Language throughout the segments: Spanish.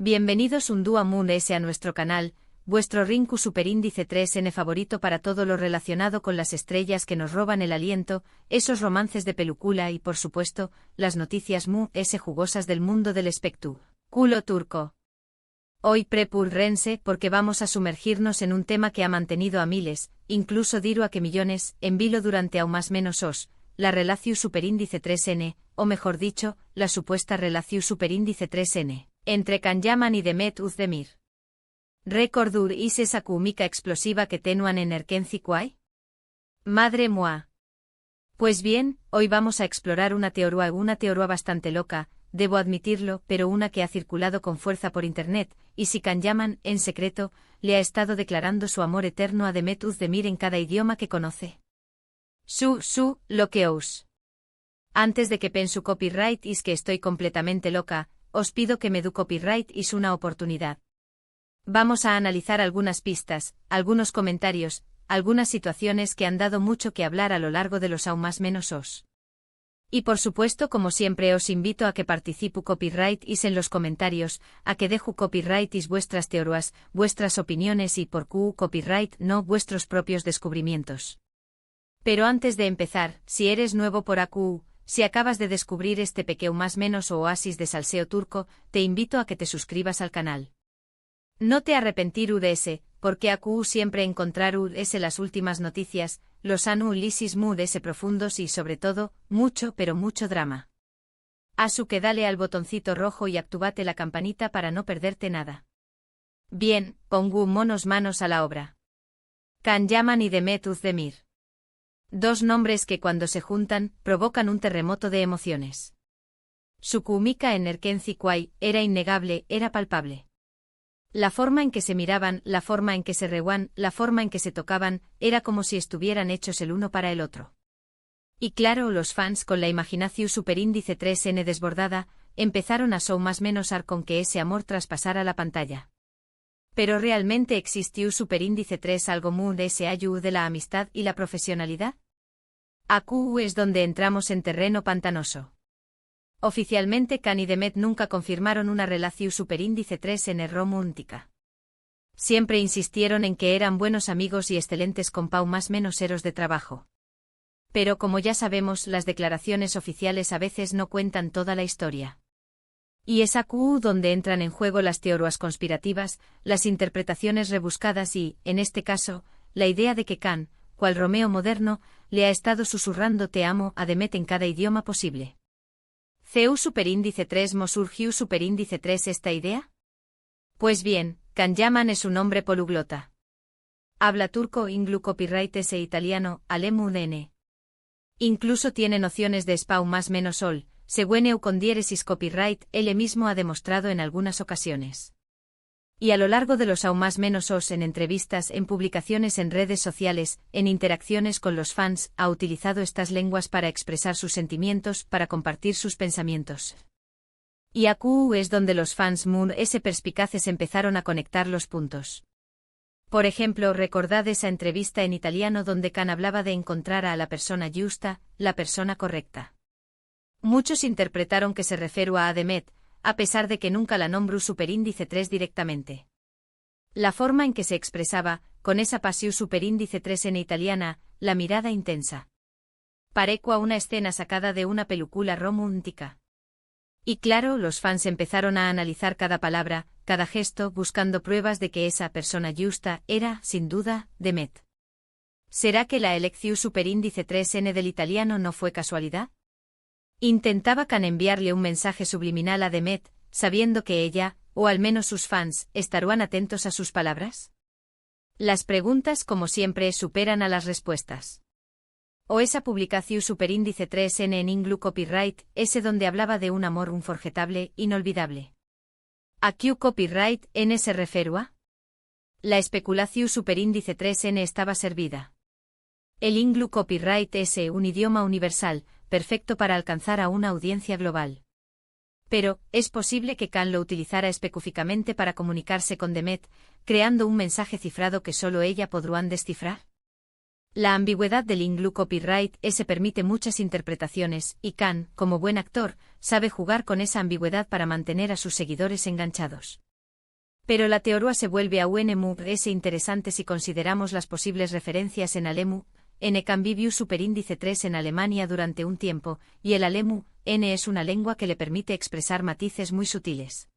Bienvenidos un día Moon S a nuestro canal, vuestro Rinku Superíndice 3N favorito para todo lo relacionado con las estrellas que nos roban el aliento, esos romances de película y por supuesto, las noticias Moon S jugosas del mundo del espectáculo turco. Hoy prepúrense porque vamos a sumergirnos en un tema que ha mantenido a miles, incluso diría que millones, en vilo durante aún más menos la relación superíndice 3N, o mejor dicho, la supuesta relación superíndice 3N, entre Can Yaman y Demet Özdemir. ¿Recordur is esa química explosiva que tenuan en Erkenci Quay? Madre mía. Pues bien, hoy vamos a explorar una teoría bastante loca, debo admitirlo, pero una que ha circulado con fuerza por internet, y si Can Yaman, en secreto, le ha estado declarando su amor eterno a Demet Özdemir en cada idioma que conoce. Lo que os. Antes de que pensu copyright is que estoy completamente loca, os pido que me du copyright is una oportunidad. Vamos a analizar algunas pistas, algunos comentarios, algunas situaciones que han dado mucho que hablar a lo largo de los aún más menos os. Y por supuesto, como siempre, os invito a que participu copyright is en los comentarios, a que deju copyright is vuestras teorías, vuestras opiniones y por Q copyright no vuestros propios descubrimientos. Pero antes de empezar, si eres nuevo por AQ, si acabas de descubrir este pequeño más menos o oasis de salseo turco, te invito a que te suscribas al canal. No te arrepentir UDS, porque AQ siempre encontrar UDS las últimas noticias, los análisis MUDS profundos y sobre todo, mucho pero mucho drama. Asu que dale al botoncito rojo y actívate la campanita para no perderte nada. Bien, pongu monos manos a la obra. Can Yaman y Demet Özdemir. Dos nombres que cuando se juntan, provocan un terremoto de emociones. Su química en Erkenci Quay era innegable, era palpable. La forma en que se miraban, la forma en que se reían, la forma en que se tocaban, era como si estuvieran hechos el uno para el otro. Y claro, los fans con la imaginación superíndice 3N desbordada, empezaron a más menos con que ese amor traspasara la pantalla. ¿Pero realmente existió superíndice 3 algo muy de ese ayu de la amistad y la profesionalidad? AQ es donde entramos en terreno pantanoso. Oficialmente Can y Demet nunca confirmaron una relación superíndice 3 en romántica. Siempre insistieron en que eran buenos amigos y excelentes compau más menos eros de trabajo. Pero como ya sabemos, las declaraciones oficiales a veces no cuentan toda la historia. Y es AQ donde entran en juego las teorías conspirativas, las interpretaciones rebuscadas y, en este caso, la idea de que Can, cual Romeo moderno, le ha estado susurrando te amo a Demet en cada idioma posible. ¿CU superíndice 3 mo surgió superíndice 3 esta idea? Pues bien, Can Yaman es un hombre poliglota. Habla turco, inglu copyright e italiano, alemán n. Incluso tiene nociones de spau más menos sol, según con diéresis copyright, él mismo ha demostrado en algunas ocasiones. Y a lo largo de los aún más menos os en entrevistas, en publicaciones en redes sociales, en interacciones con los fans, ha utilizado estas lenguas para expresar sus sentimientos, para compartir sus pensamientos. Y AQ es donde los fans Moon S perspicaces empezaron a conectar los puntos. Por ejemplo, recordad esa entrevista en italiano donde Can hablaba de encontrar a la persona justa, la persona correcta. Muchos interpretaron que se refería a Demet, a pesar de que nunca la nombró superíndice 3 directamente. La forma en que se expresaba, con esa pasión superíndice 3 en italiana, la mirada intensa. Parecua una escena sacada de una película romántica. Y claro, los fans empezaron a analizar cada palabra, cada gesto, buscando pruebas de que esa persona justa era, sin duda, Demet. ¿Será que la elección superíndice 3N del italiano no fue casualidad? Intentaba Can enviarle un mensaje subliminal a Demet, sabiendo que ella, o al menos sus fans, estarían atentos a sus palabras. Las preguntas, como siempre, superan a las respuestas. O esa publicación superíndice 3N en inglu copyright, ese donde hablaba de un amor unforgettable, inolvidable. ¿A qué copyright N se refería? La especulación superíndice 3N estaba servida. El inglu copyright es un idioma universal, perfecto para alcanzar a una audiencia global. Pero, ¿es posible que Can lo utilizara específicamente para comunicarse con Demet, creando un mensaje cifrado que solo ella podrían descifrar? La ambigüedad del inglu copyright se permite muchas interpretaciones, y Can, como buen actor, sabe jugar con esa ambigüedad para mantener a sus seguidores enganchados. Pero la teoría se vuelve aún más interesante si consideramos las posibles referencias en alemu, n conviviu superíndice 3 en Alemania durante un tiempo, y el alemu, n es una lengua que le permite expresar matices muy sutiles.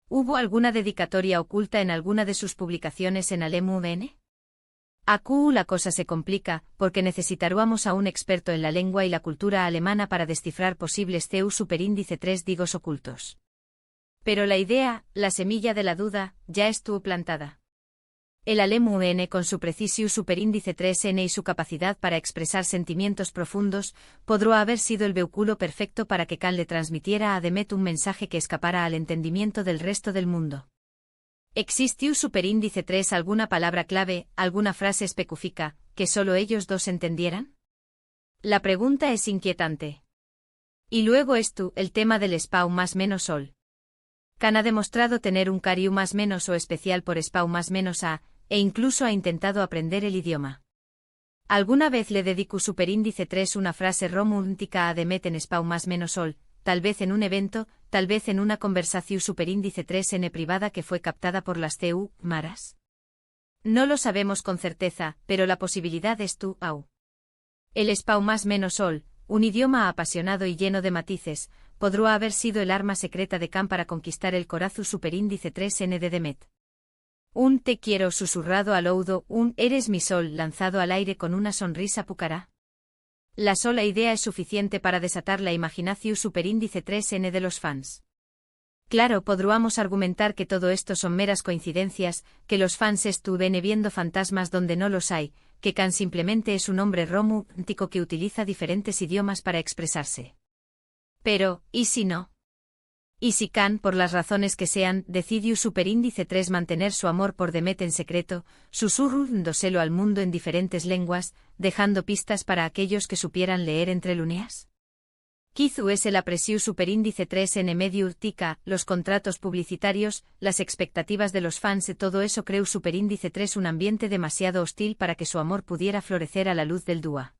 ¿Hubo alguna dedicatoria oculta en alguna de sus publicaciones en alemu n? Aquí la cosa se complica, porque necesitaríamos a un experto en la lengua y la cultura alemana para descifrar posibles CEU superíndice 3 digos ocultos. Pero la idea, la semilla de la duda, ya estuvo plantada. El alemu n con su precisiu superíndice 3n y su capacidad para expresar sentimientos profundos, podrá haber sido el vehículo perfecto para que Kant le transmitiera a Demet un mensaje que escapara al entendimiento del resto del mundo. ¿Existiu superíndice 3 alguna palabra clave, alguna frase específica, que solo ellos dos entendieran? La pregunta es inquietante. Y luego el tema del spau más menos sol. Kant ha demostrado tener un cariu más menos o especial por spau más menos a, e incluso ha intentado aprender el idioma. ¿Alguna vez le dedicó superíndice 3 una frase romántica a Demet en spau más menos sol, tal vez en un evento, tal vez en una conversación superíndice 3n privada que fue captada por las CU, maras? No lo sabemos con certeza, pero la posibilidad es au. El spau más menos sol, un idioma apasionado y lleno de matices, podrá haber sido el arma secreta de Kant para conquistar el corazu superíndice 3n de Demet. Un te quiero susurrado al oído, un eres mi sol lanzado al aire con una sonrisa pucará. La sola idea es suficiente para desatar la imaginación superíndice 3n de los fans. Claro, podríamos argumentar que todo esto son meras coincidencias, que los fans estuvieron viendo fantasmas donde no los hay, que Kant simplemente es un hombre romántico que utiliza diferentes idiomas para expresarse. Pero, ¿y si no? ¿Y si Kant, por las razones que sean, decidió superíndice 3 mantener su amor por Demet en secreto, susurrándoselo al mundo en diferentes lenguas, dejando pistas para aquellos que supieran leer entre líneas? Quizú es el apreciu superíndice 3 en medio tica, los contratos publicitarios, las expectativas de los fans y todo eso creó superíndice 3 un ambiente demasiado hostil para que su amor pudiera florecer a la luz del dúa.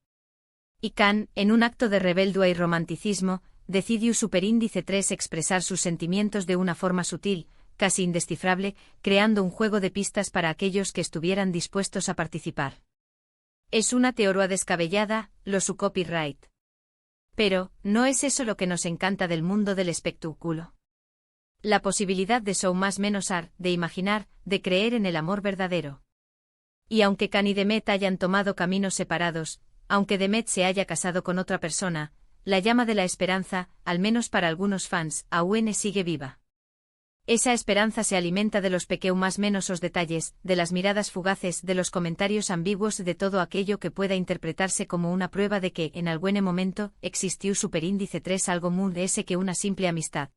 Y Kant, en un acto de rebeldía y romanticismo, decidió superíndice 3 expresar sus sentimientos de una forma sutil, casi indescifrable, creando un juego de pistas para aquellos que estuvieran dispuestos a participar. Es una teoría descabellada, lo su copyright. Pero, ¿no es eso lo que nos encanta del mundo del espectáculo? La posibilidad de show más menos ar, de imaginar, de creer en el amor verdadero. Y aunque Kant y Demet hayan tomado caminos separados, aunque Demet se haya casado con otra persona, la llama de la esperanza, al menos para algunos fans, aún sigue viva. Esa esperanza se alimenta de los pequeños más menosos detalles, de las miradas fugaces, de los comentarios ambiguos, de todo aquello que pueda interpretarse como una prueba de que, en algún momento, existió superíndice 3 algo más ese que una simple amistad.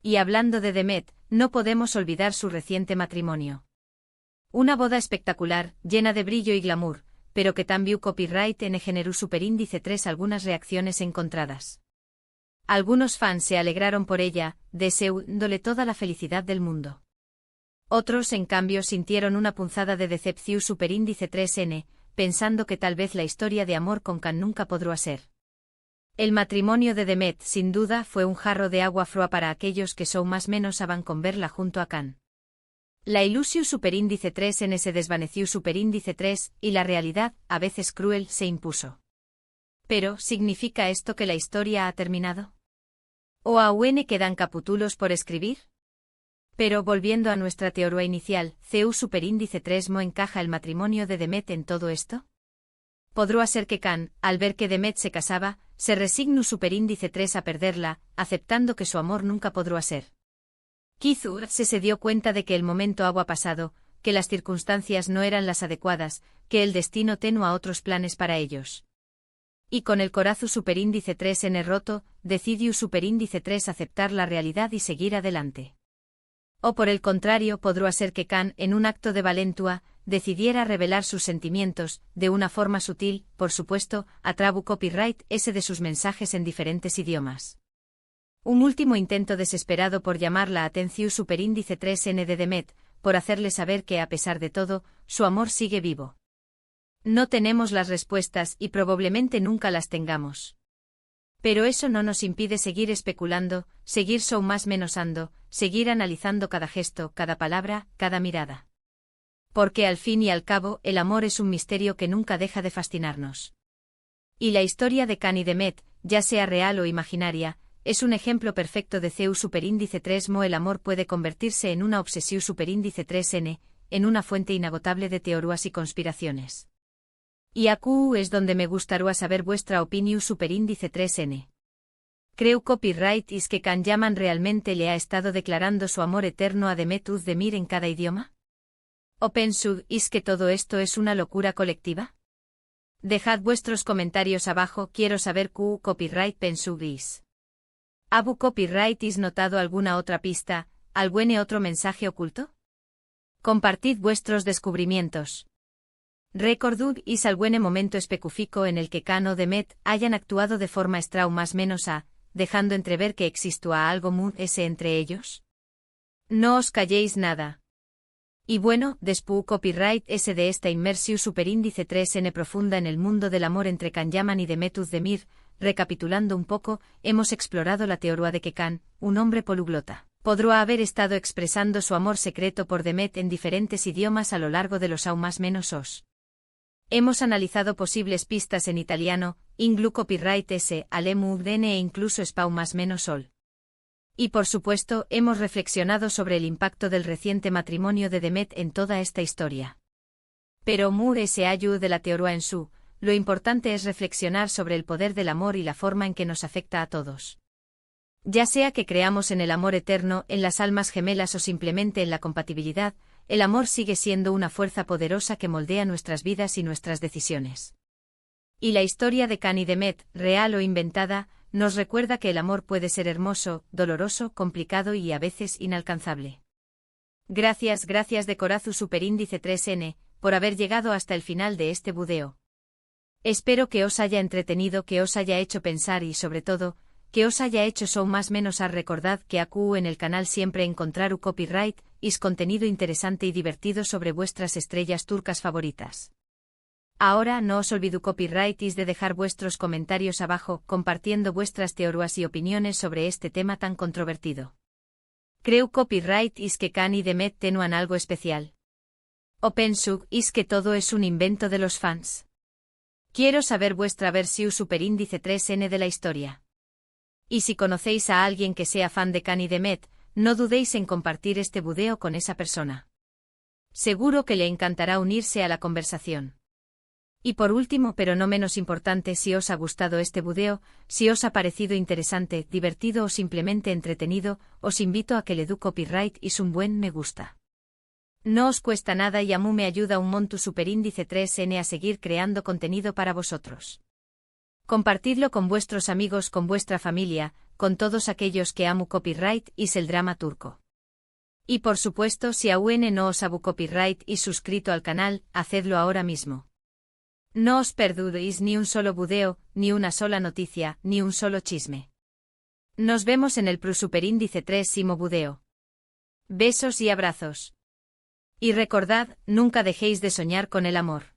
Y hablando de Demet, no podemos olvidar su reciente matrimonio. Una boda espectacular, llena de brillo y glamour, pero que también copyright en generó superíndice 3 algunas reacciones encontradas. Algunos fans se alegraron por ella, deseándole toda la felicidad del mundo. Otros, en cambio, sintieron una punzada de decepción superíndice 3n, pensando que tal vez la historia de amor con Kant nunca podrá ser. El matrimonio de Demet, sin duda, fue un jarro de agua fría para aquellos que son más menos aban con verla junto a Kant. La ilusión superíndice 3n se desvaneció superíndice 3, y la realidad, a veces cruel, se impuso. Pero, ¿significa esto que la historia ha terminado? ¿O aún quedan capítulos por escribir? Pero volviendo a nuestra teoría inicial, ¿CU superíndice 3 mo encaja el matrimonio de Demet en todo esto? ¿Podrá ser que Kant, al ver que Demet se casaba, se resignó superíndice 3 a perderla, aceptando que su amor nunca podrá ser? Quizú se dio cuenta de que el momento había pasado, que las circunstancias no eran las adecuadas, que el destino tenía otros planes para ellos. Y con el corazu superíndice 3 en roto, decidió superíndice 3 aceptar la realidad y seguir adelante. O por el contrario, podrá ser que Kant, en un acto de valentua, decidiera revelar sus sentimientos, de una forma sutil, por supuesto, a trabu copyright ese de sus mensajes en diferentes idiomas. Un último intento desesperado por llamar la atención superíndice 3n de Demet, por hacerle saber que a pesar de todo, su amor sigue vivo. No tenemos las respuestas y probablemente nunca las tengamos. Pero eso no nos impide seguir especulando, seguir más menosando, seguir analizando cada gesto, cada palabra, cada mirada. Porque al fin y al cabo, el amor es un misterio que nunca deja de fascinarnos. Y la historia de Can y de Met, ya sea real o imaginaria, es un ejemplo perfecto de CU superíndice 3 mo. El amor puede convertirse en una obsesión superíndice 3n, en una fuente inagotable de teorías y conspiraciones. Y aquí es donde me gustaría saber vuestra opinión superíndice 3n. Creo copyright is que Can Yaman realmente le ha estado declarando su amor eterno a Demet Özdemir en cada idioma. ¿O pensad is que todo esto es una locura colectiva? Dejad vuestros comentarios abajo, quiero saber copyright pensugis. ¿Abu copyright is notado alguna otra pista, algún otro mensaje oculto? Compartid vuestros descubrimientos. Recordad is algún momento específico en el que Can o Demet hayan actuado de forma extra o más menos dejando entrever que existía algo muy entre ellos. No os calléis nada. Y bueno, después copyright de esta inmersión superíndice 3n profunda en el mundo del amor entre Can Yaman y Demet Özdemir, recapitulando un poco, hemos explorado la teoría de que Can, un hombre poliglota, podría haber estado expresando su amor secreto por Demet en diferentes idiomas a lo largo de los aún más menos os. Hemos analizado posibles pistas en italiano, inglu copyright alemu e incluso spau más menos sol. Y por supuesto, hemos reflexionado sobre el impacto del reciente matrimonio de Demet en toda esta historia. Pero more se ayuda de la teoría en su, lo importante es reflexionar sobre el poder del amor y la forma en que nos afecta a todos. Ya sea que creamos en el amor eterno, en las almas gemelas o simplemente en la compatibilidad, el amor sigue siendo una fuerza poderosa que moldea nuestras vidas y nuestras decisiones. Y la historia de Can y Demet, real o inventada, nos recuerda que el amor puede ser hermoso, doloroso, complicado y a veces inalcanzable. Gracias de corazón superíndice 3n, por haber llegado hasta el final de este video. Espero que os haya entretenido, que os haya hecho pensar y sobre todo, que os haya hecho más menos recordad que aquí en el canal siempre encontrar copyright y contenido interesante y divertido sobre vuestras estrellas turcas favoritas. Ahora no os olvido copyright is de dejar vuestros comentarios abajo compartiendo vuestras teorías y opiniones sobre este tema tan controvertido. Creo copyright is que Can y Demet tenuan algo especial. O pensug is que todo es un invento de los fans. Quiero saber vuestra versión superíndice 3n de la historia. Y si conocéis a alguien que sea fan de Can y Demet, no dudéis en compartir este video con esa persona. Seguro que le encantará unirse a la conversación. Y por último, pero no menos importante, si os ha gustado este video, si os ha parecido interesante, divertido o simplemente entretenido, os invito a que le dé copyright y un buen me gusta. No os cuesta nada y a mí me ayuda un montón superíndice 3n a seguir creando contenido para vosotros. Compartidlo con vuestros amigos, con vuestra familia, con todos aquellos que amo copyright y el drama turco. Y por supuesto, si aún no os hago copyright y suscrito al canal, hacedlo ahora mismo. No os perdáis ni un solo video, ni una sola noticia, ni un solo chisme. Nos vemos en el superíndice 3º video. Besos y abrazos. Y recordad, nunca dejéis de soñar con el amor.